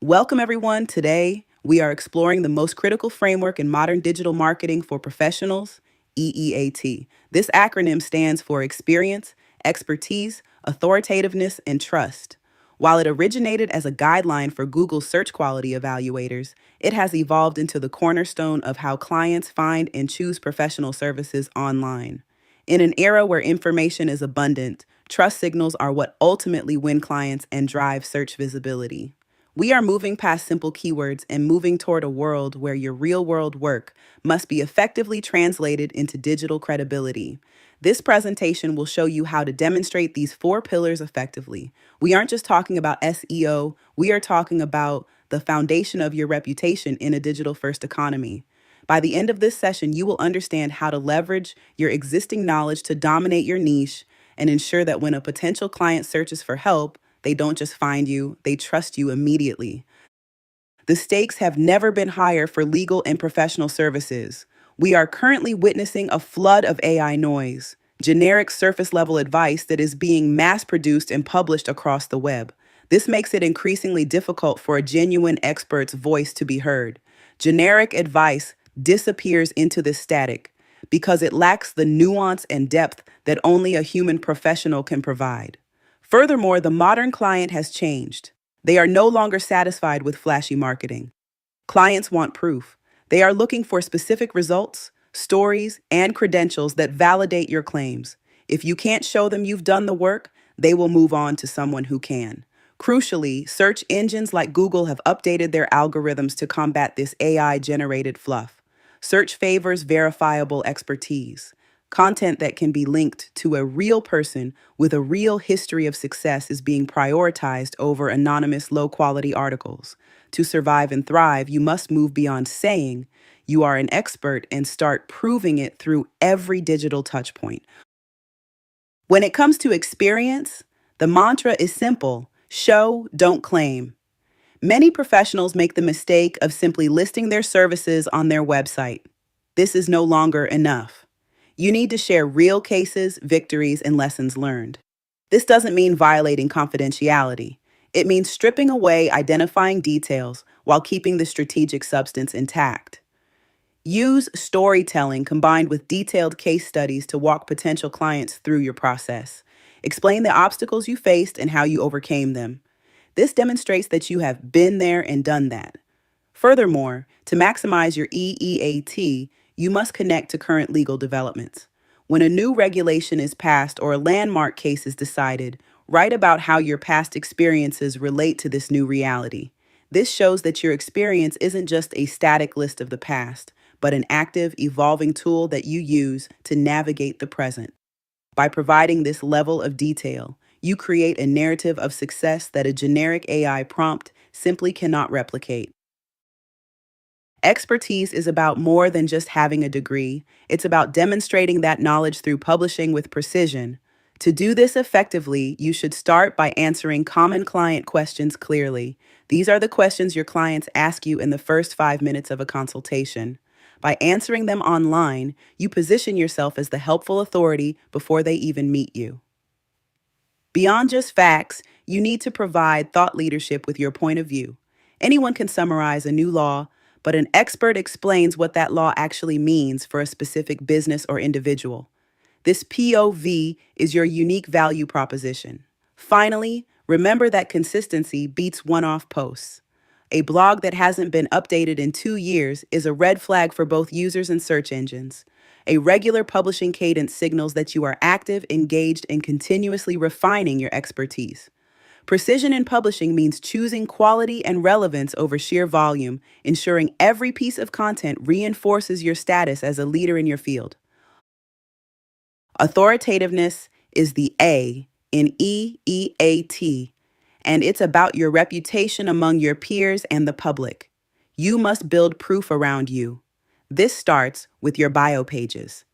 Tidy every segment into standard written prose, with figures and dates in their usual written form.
Welcome, everyone. Today, we are exploring the most critical framework in modern digital marketing for professionals, EEAT. This acronym stands for Experience, Expertise, Authoritativeness, and Trust. While it originated as a guideline for Google's search quality evaluators, it has evolved into the cornerstone of how clients find and choose professional services online. In an era where information is abundant, trust signals are what ultimately win clients and drive search visibility. We are moving past simple keywords and moving toward a world where your real world work must be effectively translated into digital credibility. This presentation will show you how to demonstrate these four pillars effectively. We aren't just talking about SEO, we are talking about the foundation of your reputation in a digital first economy. By the end of this session, you will understand how to leverage your existing knowledge to dominate your niche and ensure that when a potential client searches for help, they don't just find you, they trust you immediately. The stakes have never been higher for legal and professional services. We are currently witnessing a flood of AI noise, generic surface level advice that is being mass produced and published across the web. This makes it increasingly difficult for a genuine expert's voice to be heard. Generic advice disappears into the static because it lacks the nuance and depth that only a human professional can provide. Furthermore, the modern client has changed. They are no longer satisfied with flashy marketing. Clients want proof. They are looking for specific results, stories, and credentials that validate your claims. If you can't show them you've done the work, they will move on to someone who can. Crucially, search engines like Google have updated their algorithms to combat this AI-generated fluff. Search favors verifiable expertise. Content that can be linked to a real person with a real history of success is being prioritized over anonymous, low quality articles. To survive and thrive, you must move beyond saying you are an expert and start proving it through every digital touchpoint. When it comes to experience, the mantra is simple: show, don't claim. Many professionals make the mistake of simply listing their services on their website. This is no longer enough. You need to share real cases, victories, and lessons learned. This doesn't mean violating confidentiality. It means stripping away identifying details while keeping the strategic substance intact. Use storytelling combined with detailed case studies to walk potential clients through your process. Explain the obstacles you faced and how you overcame them. This demonstrates that you have been there and done that. Furthermore, to maximize your EEAT, you must connect to current legal developments. When a new regulation is passed or a landmark case is decided, write about how your past experiences relate to this new reality. This shows that your experience isn't just a static list of the past, but an active, evolving tool that you use to navigate the present. By providing this level of detail, you create a narrative of success that a generic AI prompt simply cannot replicate. Expertise is about more than just having a degree. It's about demonstrating that knowledge through publishing with precision. To do this effectively, you should start by answering common client questions clearly. These are the questions your clients ask you in the first 5 minutes of a consultation. By answering them online, you position yourself as the helpful authority before they even meet you. Beyond just facts, you need to provide thought leadership with your point of view. Anyone can summarize a new law, but an expert explains what that law actually means for a specific business or individual. This POV is your unique value proposition. Finally, remember that consistency beats one-off posts. A blog that hasn't been updated in 2 years is a red flag for both users and search engines. A regular publishing cadence signals that you are active, engaged, and continuously refining your expertise. Precision in publishing means choosing quality and relevance over sheer volume, ensuring every piece of content reinforces your status as a leader in your field. Authoritativeness is the A in EEAT, and it's about your reputation among your peers and the public. You must build proof around you. This starts with your bio pages.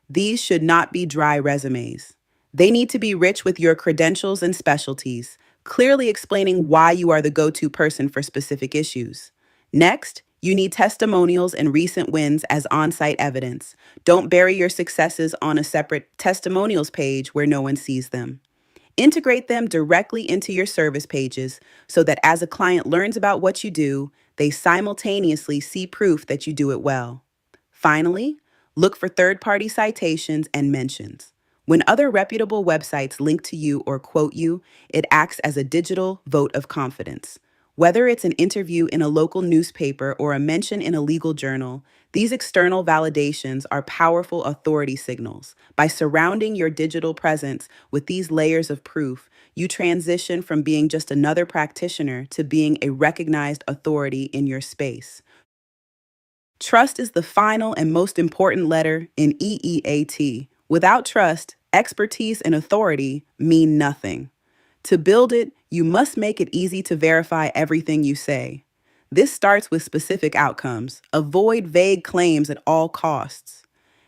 These should not be dry resumes. They need to be rich with your credentials and specialties, clearly explaining why you are the go-to person for specific issues. Next, you need testimonials and recent wins as on-site evidence. Don't bury your successes on a separate testimonials page where no one sees them. Integrate them directly into your service pages so that as a client learns about what you do, they simultaneously see proof that you do it well. Finally, look for third party citations and mentions. When other reputable websites link to you or quote you, it acts as a digital vote of confidence. Whether it's an interview in a local newspaper or a mention in a legal journal, these external validations are powerful authority signals. By surrounding your digital presence with these layers of proof, you transition from being just another practitioner to being a recognized authority in your space. Trust is the final and most important letter in EEAT. Without trust, expertise and authority mean nothing. To build it, you must make it easy to verify everything you say. This starts with specific outcomes. Avoid vague claims at all costs.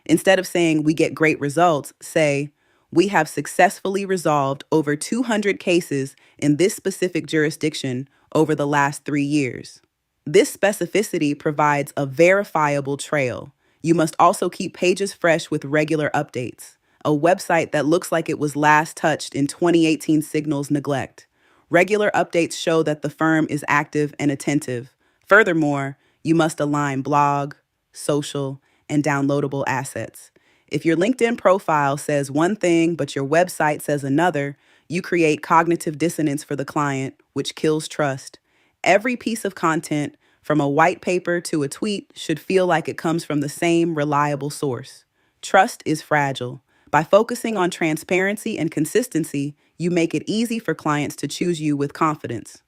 Instead of saying, "We get great results," say, "We have successfully resolved over 200 cases in this specific jurisdiction over the last 3 years." This specificity provides a verifiable trail. You must also keep pages fresh with regular updates. A website that looks like it was last touched in 2018 signals neglect. Regular updates show that the firm is active and attentive. Furthermore, you must align blog, social, and downloadable assets. If your LinkedIn profile says one thing but your website says another, you create cognitive dissonance for the client, which kills trust. Every piece of content, from a white paper to a tweet, should feel like it comes from the same reliable source. Trust is fragile. By focusing on transparency and consistency, you make it easy for clients to choose you with confidence.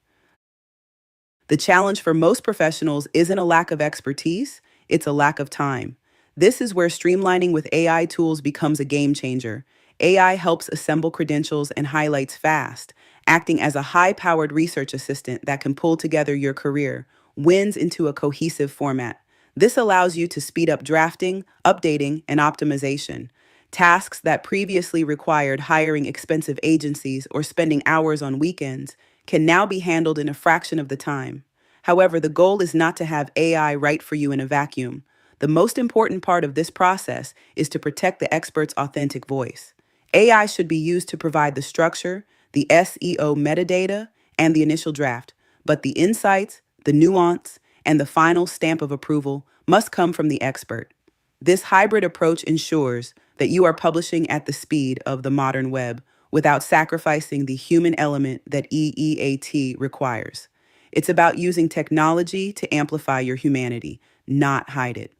The challenge for most professionals isn't a lack of expertise, it's a lack of time. This is where streamlining with AI tools becomes a game changer. AI helps assemble credentials and highlights fast, acting as a high powered research assistant that can pull together your career, wins into a cohesive format. This allows you to speed up drafting, updating, and optimization. Tasks that previously required hiring expensive agencies or spending hours on weekends can now be handled in a fraction of the time. However, the goal is not to have AI write for you in a vacuum. The most important part of this process is to protect the expert's authentic voice. AI should be used to provide the structure, the SEO metadata, and the initial draft, but the insights, the nuance, and the final stamp of approval must come from the expert. This hybrid approach ensures that you are publishing at the speed of the modern web without sacrificing the human element that EEAT requires. It's about using technology to amplify your humanity, not hide it.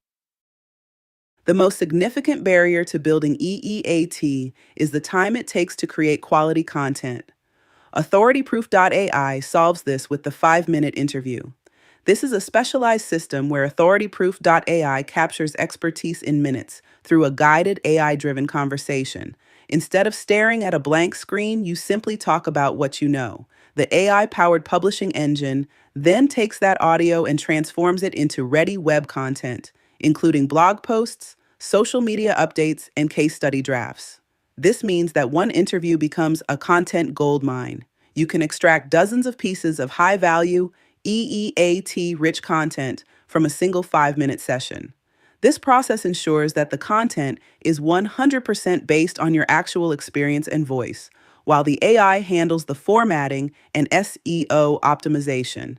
The most significant barrier to building EEAT is the time it takes to create quality content. AuthorityProof.ai solves this with the 5-minute interview. This is a specialized system where AuthorityProof.ai captures expertise in minutes through a guided AI-driven conversation. Instead of staring at a blank screen, you simply talk about what you know. The AI-powered publishing engine then takes that audio and transforms it into ready web content, including blog posts, social media updates, and case study drafts. This means that one interview becomes a content gold mine. You can extract dozens of pieces of high-value, EEAT-rich content from a single 5-minute session. This process ensures that the content is 100% based on your actual experience and voice, while the AI handles the formatting and SEO optimization.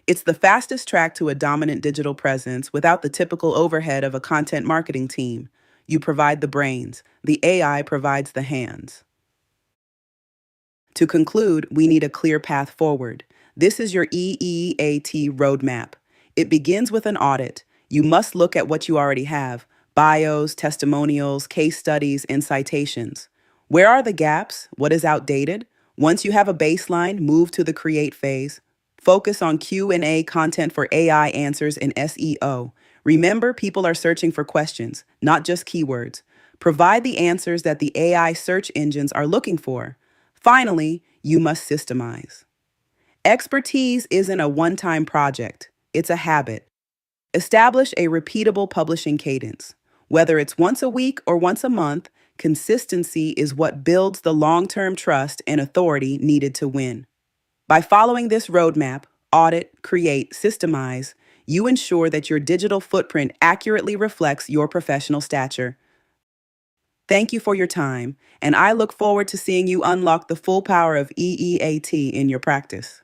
It's the fastest track to a dominant digital presence without the typical overhead of a content marketing team. You provide the brains, the AI provides the hands. To conclude, we need a clear path forward. This is your EEAT roadmap. It begins with an audit. You must look at what you already have: bios, testimonials, case studies, and citations. Where are the gaps? What is outdated? Once you have a baseline, move to the create phase. Focus on Q&A content for AI answers and SEO. Remember, people are searching for questions, not just keywords. Provide the answers that the AI search engines are looking for. Finally, you must systemize. Expertise isn't a one-time project, it's a habit. Establish a repeatable publishing cadence. Whether it's once a week or once a month, consistency is what builds the long-term trust and authority needed to win. By following this roadmap, audit, create, systemize, you ensure that your digital footprint accurately reflects your professional stature. Thank you for your time, and I look forward to seeing you unlock the full power of EEAT in your practice.